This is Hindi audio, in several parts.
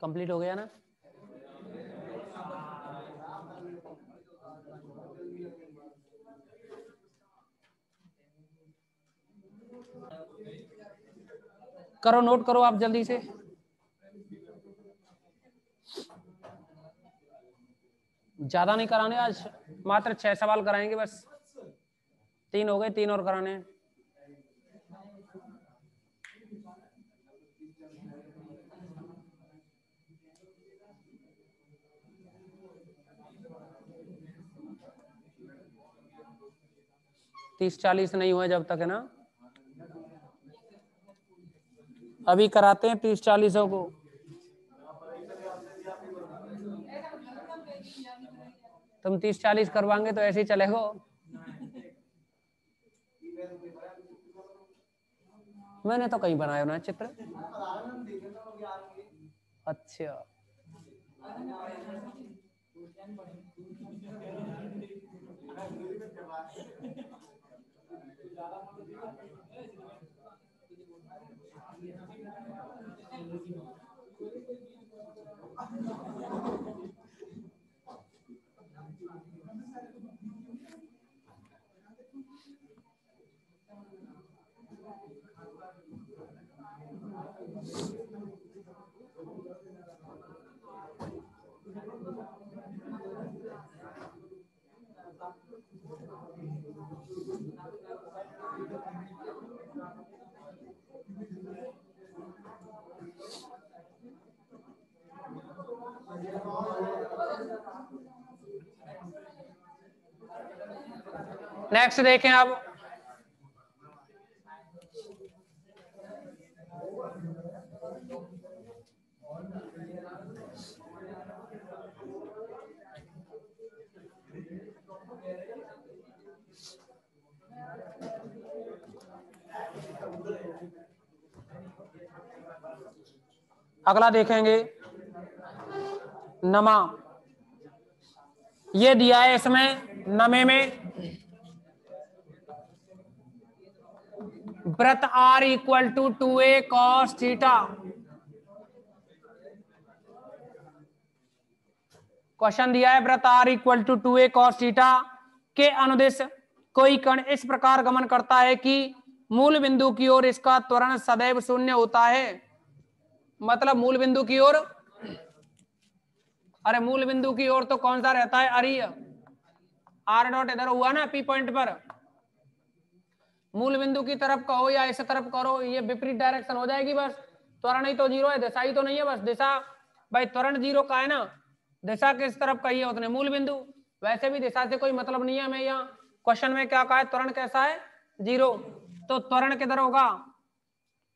कंप्लीट हो गया ना? करो, नोट करो आप जल्दी से। ज्यादा नहीं कराने आज, मात्र 6 सवाल कराएंगे बस। 3 हो गए, 3 और कराने हैं। तीस 40 नहीं हुए जब तक, है ना? अभी कराते हैं 30-40 को। तुम 30-40 करवाएंगे तो ऐसे ही चलेगा। मैंने तो कहीं बनाया ना चित्र। अच्छा, नेक्स्ट देखें अब। अगला देखेंगे नमा। ये दिया है इसमें नमे में वृत्त R equal to 2a cos theta. Question दिया है वृत्त R equal to 2a cos theta के अनुदिश कोई कण इस प्रकार गमन करता है कि मूल बिंदु की ओर इसका त्वरण सदैव शून्य होता है। मतलब मूल बिंदु की ओर, अरे मूल बिंदु की ओर तो कौन सा रहता है? अरीय। आर डॉट इधर हुआ ना पी पॉइंट पर, मूल बिंदु की तरफ कहो या इस तरफ करो, ये विपरीत डायरेक्शन हो जाएगी बस। त्वरण ही तो जीरो है, दिशा ही तो नहीं है बस। दिशा भाई त्वरण जीरो का है ना, दिशा किस तरफ कही है उतने मूल बिंदु। वैसे भी दिशा से कोई मतलब नहीं है हमें। यहाँ क्वेश्चन में क्या कहा है? त्वरण कैसा है? जीरो। तो त्वरण किधर होगा?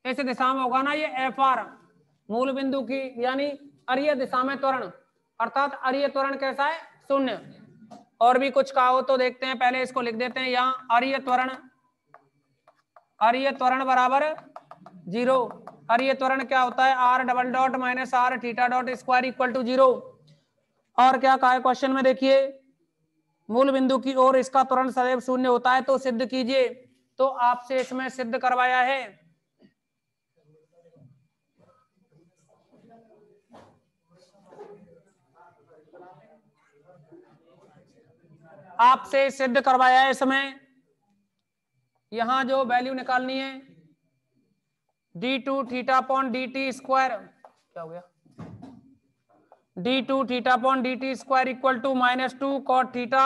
इस दिशा में होगा ना ये एफ आर, मूल बिंदु की यानी अरीय दिशा में त्वरण, अर्थात अरीय त्वरण कैसा है? शून्य। और भी कुछ कहा हो तो देखते हैं, पहले इसको लिख देते हैं यहाँ। अरीय त्वरण, अरीय त्वरण बराबर जीरो। अरीय त्वरण क्या होता है? R double dot minus r theta dot square equal to zero. और क्या कहा है क्वेश्चन में? देखिए मूल बिंदु की ओर इसका त्वरण सदैव शून्य होता है, तो सिद्ध कीजिए। तो आपसे इसमें सिद्ध करवाया है। आपसे सिद्ध करवाया है इसमें। यहां जो वैल्यू निकालनी है d2 theta upon dt square, क्या हो गया? d2 theta upon dt square equal to -2 cot theta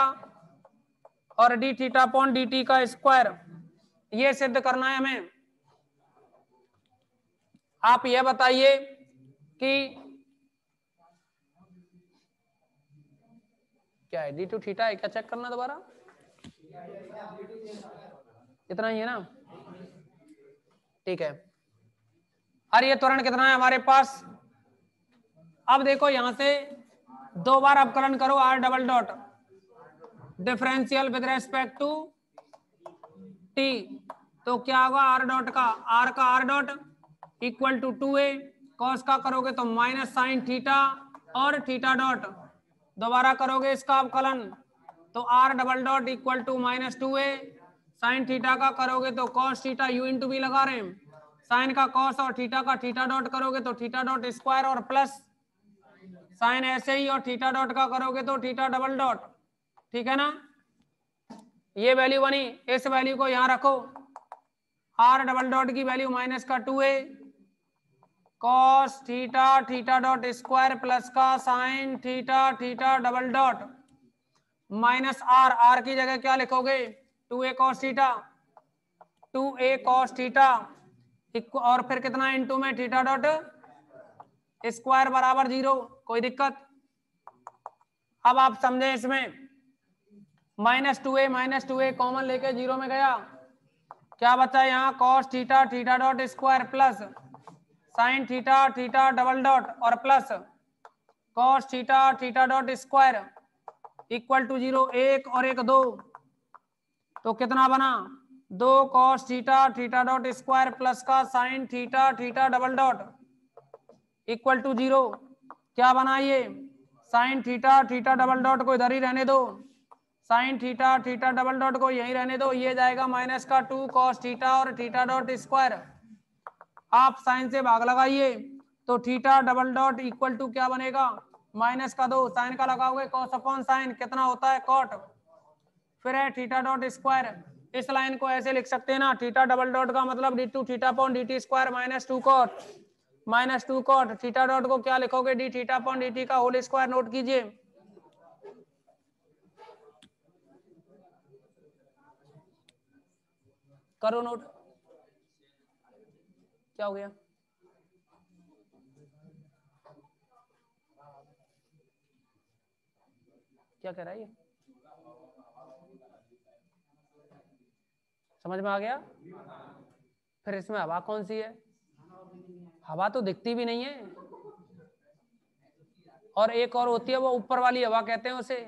और d थीटा अपॉन dt का स्क्वायर, ये सिद्ध करना है हमें। आप यह बताइए कि क्या है? d2 थीटा है क्या? चेक करना दोबारा। इतना ही है ना? ठीक है। और ये त्वरण कितना है हमारे पास? अब देखो यहां से दो बार अवकलन करो, r double dot differential with respect to t, तो क्या होगा? आर डॉट का r dot equal to 2a, cos का करोगे तो माइनस साइन थीटा और थीटा डॉट, दोबारा करोगे इसका अवकलन तो r double dot equal to -2a, sine theta का करोगे तो cos theta, u into b लगा रहे हैं, साइन का कॉस और थीटा का थीटा डॉट करोगे तो थीटा डॉट स्क्वायर और प्लस साइन ऐसे ही, और थीटा डॉट का करोगे तो थीटा डबल डॉट, ठीक है ना। ये वैल्यू बनी, इस वैल्यू को यहां रखो, आर डबल डॉट की वैल्यू माइनस का 2a cos theta theta dot square plus का sine theta theta double dot minus r, r की जगह क्या लिखोगे 2a cos theta, 2a cos theta, और फिर कितना इनटू में थीटा डॉट स्क्वायर बराबर 0। कोई दिक्कत? अब आप समझे इसमें, -2a कॉमन लेके 0 में गया, क्या बचा यहाँ cos theta theta dot square plus sine theta theta double dot और plus cos theta theta dot square equal to 0, 1 और 1 2, तो कितना बना 2 cos theta theta dot square plus का sine theta theta double dot equal to 0। क्या बना ये sine theta theta double dot को इधर ही रहने दो, sine theta theta double dot को यहीं रहने दो, ये जाएगा माइनस का 2 कॉस थीटा और थीटा डॉट स्क्वायर, आप साइन से भाग लगाइए तो theta double dot equal to क्या बनेगा माइनस का 2, साइन का लगाओगे कॉस अपॉन साइन कितना होता है कॉट, फिर है थीटा डॉट स्क्वायर। इस लाइन को ऐसे लिख सकते हैं ना, थीटा डबल डॉट का मतलब d2 theta upon dt square minus two cot, theta dot को क्या लिखोगे डी थीटा अपॉन dt का होल स्क्वायर, नोट कीजिए। करो नोट, क्या हो गया? क्या कह रहा है ये, समझ में आ गया? फिर इसमें हवा कौन सी है? हवा तो दिखती भी नहीं है, और एक और होती है वो ऊपर वाली हवा कहते हैं उसे।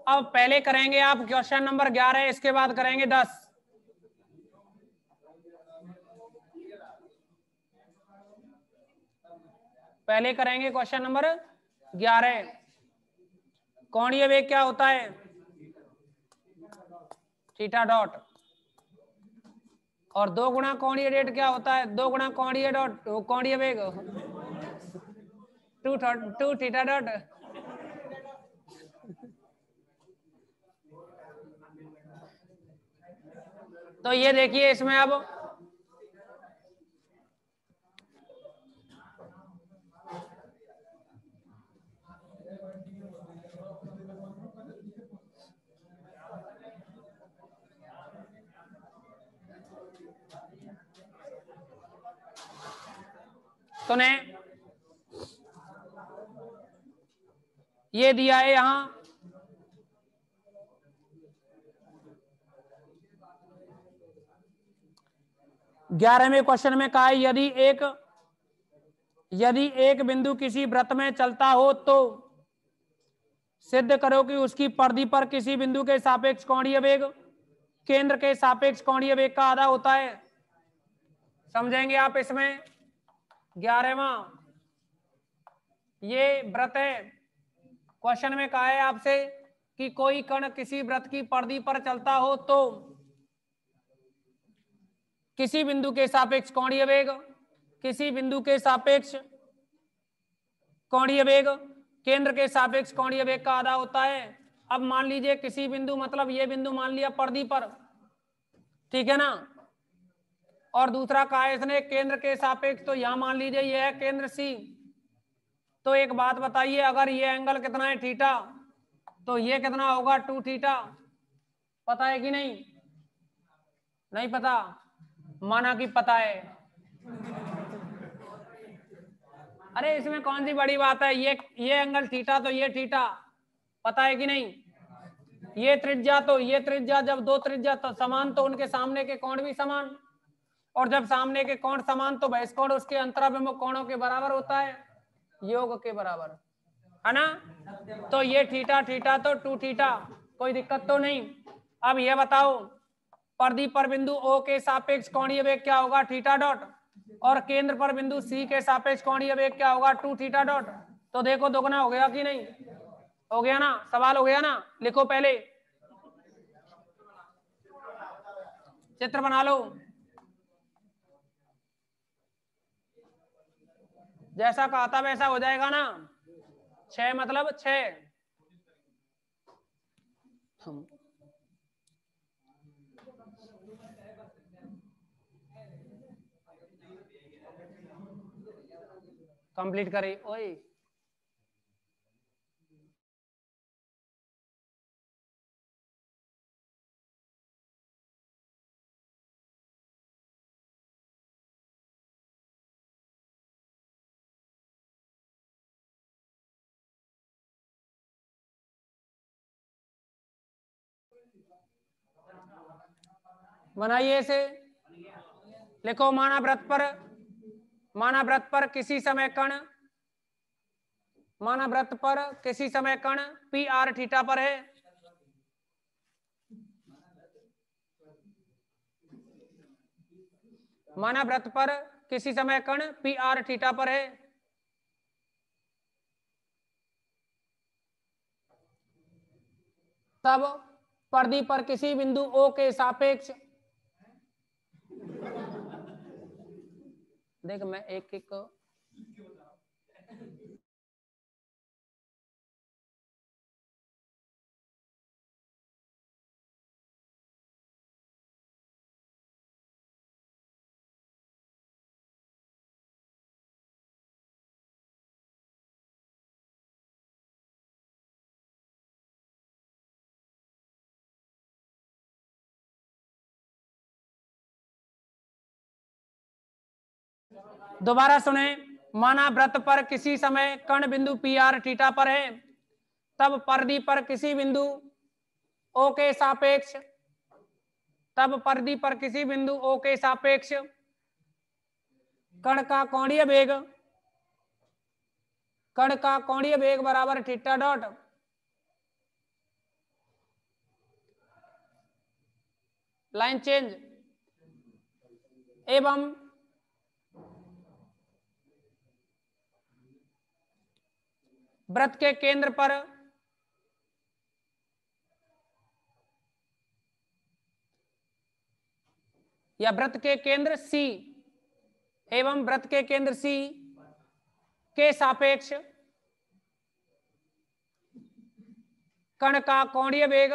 अब पहले करेंगे आप क्वेश्चन नंबर 11, इसके बाद करेंगे 10। पहले करेंगे क्वेश्चन नंबर 11, कोणीय वेग क्या होता है थीटा डॉट, और 2 गुणा कोणीय रेट क्या होता है 2 गुणा कोणीय डॉट कोणीय वेग 2 थीटा डॉट तो ये देखिए इसमें अब सुने, ये दिया है यहां 11वें क्वेश्चन में कहा है यदि एक बिंदु किसी वृत्त में चलता हो तो सिद्ध करो कि उसकी परिधि पर किसी बिंदु के सापेक्ष कोणीय वेग केंद्र के सापेक्ष कोणीय वेग का आधा होता है। समझेंगे आप इसमें 11वां ये वृत्त है। क्वेश्चन में कहा है आपसे कि कोई कण किसी वृत्त की परिधि पर चलता हो तो किसी बिंदु के सापेक्ष कोणीय वेग, किसी बिंदु के सापेक्ष कोणीय वेग केंद्र के सापेक्ष कोणीय वेग का आधा होता है। अब मान लीजिए किसी बिंदु मतलब ये बिंदु मान लिया परिधि पर, ठीक है ना, और दूसरा कहा है इसने केंद्र के सापेक्ष, तो यहां मान लीजिए ये है केंद्र सी। तो एक बात बताइए, अगर ये एंगल कितना है थीटा, तो ये कितना होगा 2 थीटा। पता है कि नहीं? नहीं पता? माना कि पता है। अरे इसमें कौन सी बड़ी बात है, ये एंगल थीटा तो ये थीटा, पता है कि नहीं? ये त्रिज्या तो ये त्रिज्या, जब दो त्रिज्या तो समान तो उनके सामने के कोण भी समान, और जब सामने के कोण समान तो बहिष कोण उसके अंतराभिमुख कोणों के बराबर होता है, योग के बराबर, है ना। तो ये थीटा थीटा तो 2 थीटा, कोई दिक्कत तो नहीं। अब ये बताओ परिधि पर बिंदु ओ के सापेक्ष कोणीय वेग क्या होगा थीटा डॉट, और केंद्र पर बिंदु सी के सापेक्ष कोणीय वेग क्या होगा 2 थीटा डॉट। तो देखो दोगुना हो गया कि नहीं? हो गया ना, सवाल हो गया ना। लिखो पहले, चित्र बना लो, जैसा कहा था वैसा हो जाएगा ना। 6 मतलब 6। कंप्लीट करे ओए। बनाइए इसे, लिखो माना वृत्त पर किसी समय कण, माना वृत्त पर किसी समय कण पी आर थीटा पर है, माना वृत्त पर किसी समय कण पी आर थीटा पर है, तब परिधि पर किसी बिंदु ओ के सापेक्ष, देख मैं एक एक दोबारा सुने। माना वृत्त पर किसी समय कण बिंदु पी आर थीटा पर है, तब परिधि पर किसी बिंदु ओ के सापेक्ष, तब परिधि पर किसी बिंदु ओ के सापेक्ष कण का कोणीय वेग, कण का कोणीय वेग बराबर थीटा डॉट, लाइन चेंज, एवं वृत्त के केंद्र पर या वृत्त के केंद्र सी, एवं वृत्त के केंद्र सी के सापेक्ष कण का कोणीय वेग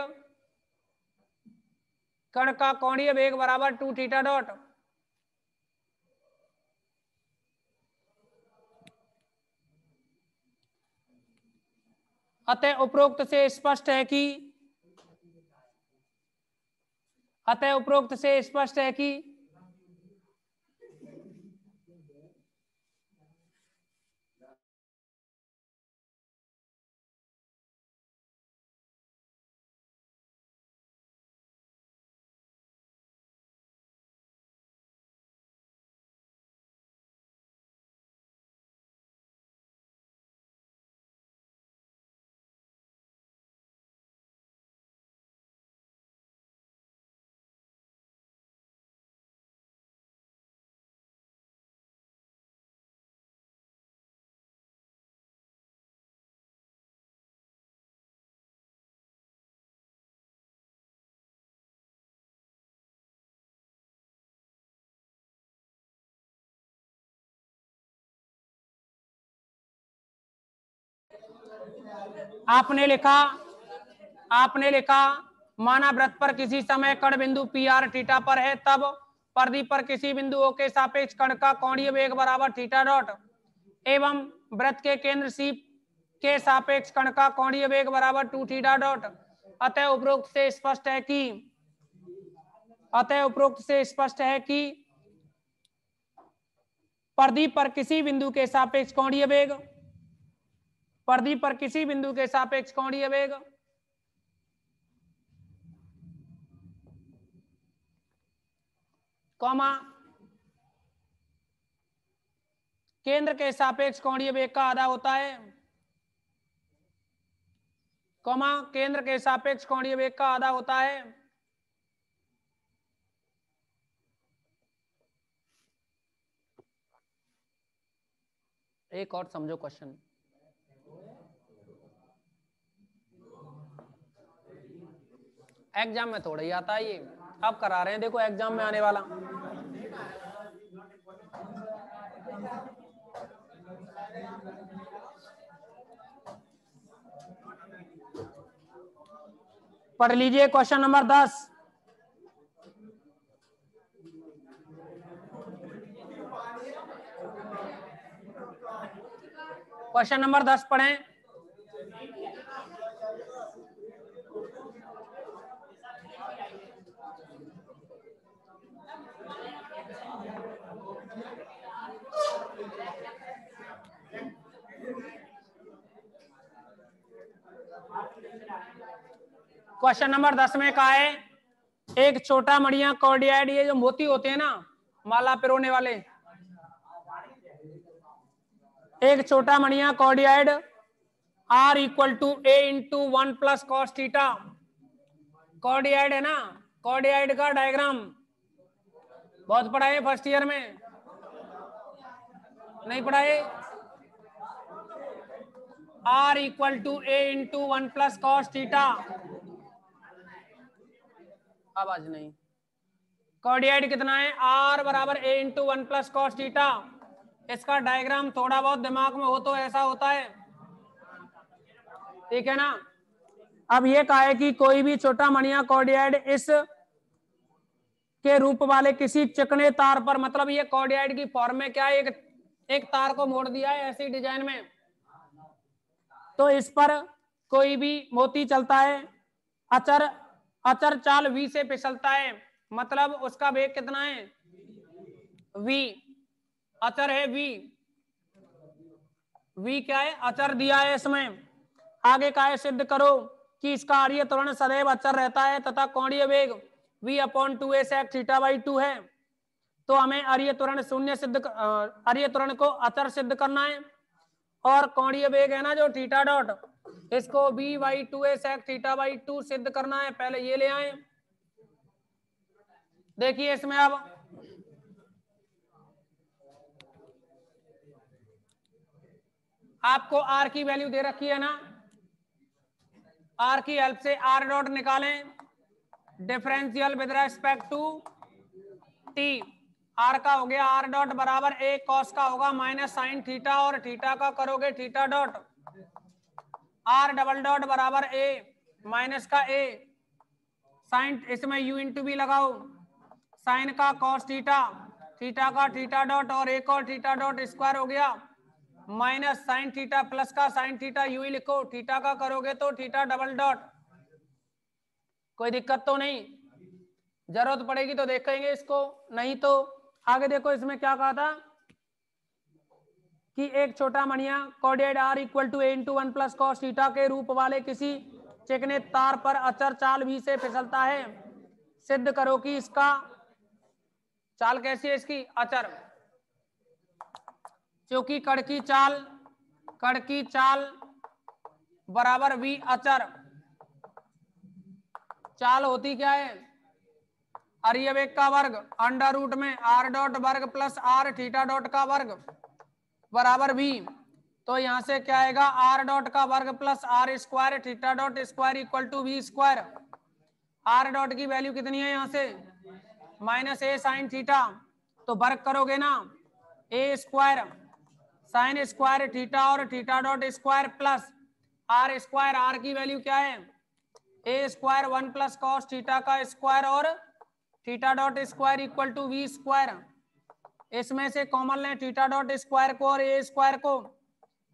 कण का कोणीय वेग बराबर 2 थीटा डॉट। अतः उपरोक्त से स्पष्ट है कि आपने लिखा माना वृत्त पर किसी समय कण बिंदु पी आर थीटा पर है, तब परिधि पर किसी बिंदु ओ के सापेक्ष कण का कोणीय वेग बराबर थीटा डॉट एवं वृत्त के केंद्र सी के सापेक्ष कण का कोणीय वेग बराबर 2 थीटा डॉट। अतः उपरोक्त से स्पष्ट है कि परिधि पर किसी बिंदु के सापेक्ष कोणीय वेग कॉमा केंद्र के सापेक्ष कोणीय वेग का आधा होता है, केंद्र के सापेक्ष कोणीय वेग का आधा होता है। एक और समझो क्वेश्चन। एग्जाम में थोड़ा ही आता है ये, अब करा रहे हैं, देखो एग्जाम में आने वाला। पढ़ लीजिए क्वेश्चन नंबर 10। क्वेश्चन नंबर 10 पढ़ें। क्वेश्चन नंबर 10 में कहा है एक छोटा मणिया कॉर्डियाइड, ये जो मोती होते हैं ना माला पिरोने वाले, एक छोटा मणिया cardioid R equal to A into 1 plus cos theta. Cardioid है ना, कॉर्डियाइड का डायग्राम बहुत पढ़ा है फर्स्ट ईयर में, नहीं पढ़ा है? R equal to A into 1 plus cos theta. आवाज नहीं। कॉर्डियाइड कितना है? R बराबर A into 1 plus cos theta. इसका डायग्राम थोड़ा बहुत दिमाग में हो तो ऐसा होता है, ठीक है ना। अब ये कहा है कि कोई भी छोटा मणिया कॉर्डियाइड इस के रूप वाले किसी चिकने तार पर, मतलब ये कॉर्डियाइड की फॉर्म में क्या है, एक तार को मोड़ दिया है ऐसी डिजाइन में, तो इस पर कोई भी मोती चलता है, अचर चाल v से फिसलता है, मतलब उसका वेग कितना है? v। अचर है v क्या है? अचर दिया है इसमें। आगे का है सिद्ध करो कि इसका आर्य त्वरण सदैव अचर रहता है तथा कोणीय वेग v/2a sec θ/2 है। तो हमें आर्य त्वरण आर्य त्वरण को अचर सिद्ध करना है, और कोणीय वेग है ना जो थीटा डॉट, इसको v/2a sec θ/2 सिद्ध करना है। पहले ये ले आए। देखिए इसमें अब आपको आर की वैल्यू दे रखी है ना, आर की हेल्प से आर डॉट निकालें, differential with respect to t. R का हो गया आर डॉट बराबर ए कॉस का होगा माइनस साइन थीटा, और थीटा का करोगे theta dot, r double dot बराबर ए माइनस का ए साइन, इसमें u इंटू बी लगाओ, साइन का कॉस थीटा, थीटा का थीटा डॉट और एक और थीटा डॉट स्क्वायर हो गया, माइनस साइन थीटा प्लस का साइन थीटा यू ही लिखो, थीटा का करोगे तो थीटा डबल डॉट। कोई दिक्कत तो नहीं, जरूरत पड़ेगी तो देखेंगे इसको, नहीं तो आगे देखो इसमें क्या कहा था कि एक छोटा मणिया coordinate r equal to a into 1 plus cos theta के रूप वाले किसी चिकने तार पर अचर चाल v से फिसलता है, सिद्ध करो कि इसका चाल कैसी है, इसकी अचर, क्योंकि कण की चाल बराबर v अचर, चाल होती क्या है, अरियवेग का वर्ग अंडर रूट में r डॉट वर्ग प्लस r थीटा डॉट का वर्ग बराबर v। तो यहां से क्या आएगा, r डॉट का वर्ग plus r square theta dot square equal to v square. r dot की वैल्यू कितनी है यहाँ से, माइनस a साइन थीटा, तो वर्ग करोगे ना a square sine square theta और theta dot square plus r square, r की वैल्यू क्या है a square 1 plus cos theta का स्क्वायर और theta dot square equal to v square. इसमें से कॉमन लें थीटा डॉट स्क्वायर को और a स्क्वायर को,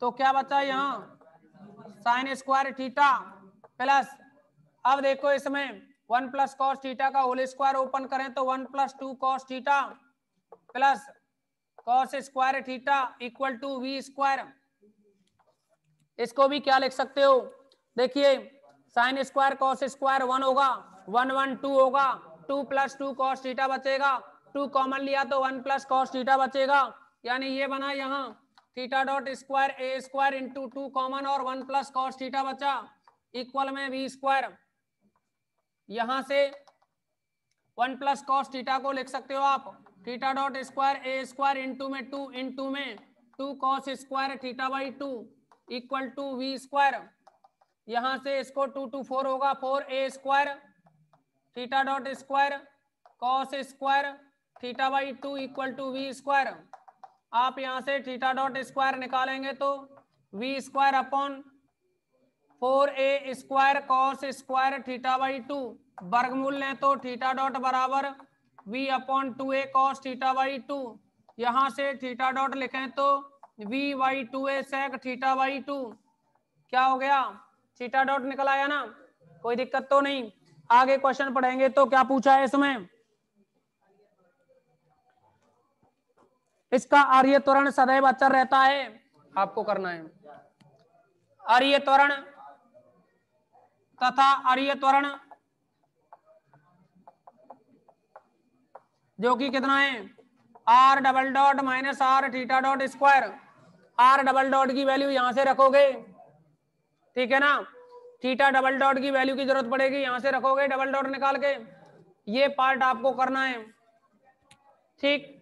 तो क्या बचा यहाँ साइन स्क्वायर थीटा प्लस, अब देखो इसमें 1 प्लस कॉस थीटा का होल स्क्वायर ओपन करें तो 1 plus 2 cos theta plus cos square theta equal to v square. इसको भी क्या लिख सकते हो, देखिए साइन स्क्वायर कॉस स्क्वायर 1 होगा, 1 1 2 होगा, 2 प्लस 2 कॉस थीटा बचेगा, 2 कॉमन लिया तो 1 प्लस कॉस थीटा बचेगा, यानी ये बना यहाँ theta dot square a square into 2 common और 1 प्लस कॉस थीटा बचा इक्वल में वी स्क्वायर। यहां से 1 प्लस कॉस थीटा को लिख सकते हो आप theta dot square a square into में 2 इंटू में 2 cos square theta by 2 equal to v square. यहां से इसको 2 2 4 होगा, 4 a square theta dot square cos square theta by 2 equal to v square. आप यहां से थीटा डॉट स्क्वायर निकालेंगे तो v square upon 4a square cos square theta by 2, वर्गमूल लें तो थीटा डॉट बराबर v upon 2a cos theta by 2, यहां से थीटा डॉट लिखें तो v by 2a sec theta by 2, क्या हो गया थीटा डॉट निकल आया ना, कोई दिक्कत तो नहीं। आगे क्वेश्चन पढ़ेंगे तो क्या पूछा है इसमें, इसका आर्य त्वरण सदैव अचर रहता है, आपको करना है आर्य त्वरण तथा आर्य त्वरण जो कि कितना है r double dot minus r theta dot square. r double dot की वैल्यू यहां से रखोगे, ठीक है ना, थीटा डबल डॉट की वैल्यू की जरूरत पड़ेगी, यहां से रखोगे डबल डॉट निकाल के, ये पार्ट आपको करना है, ठीक।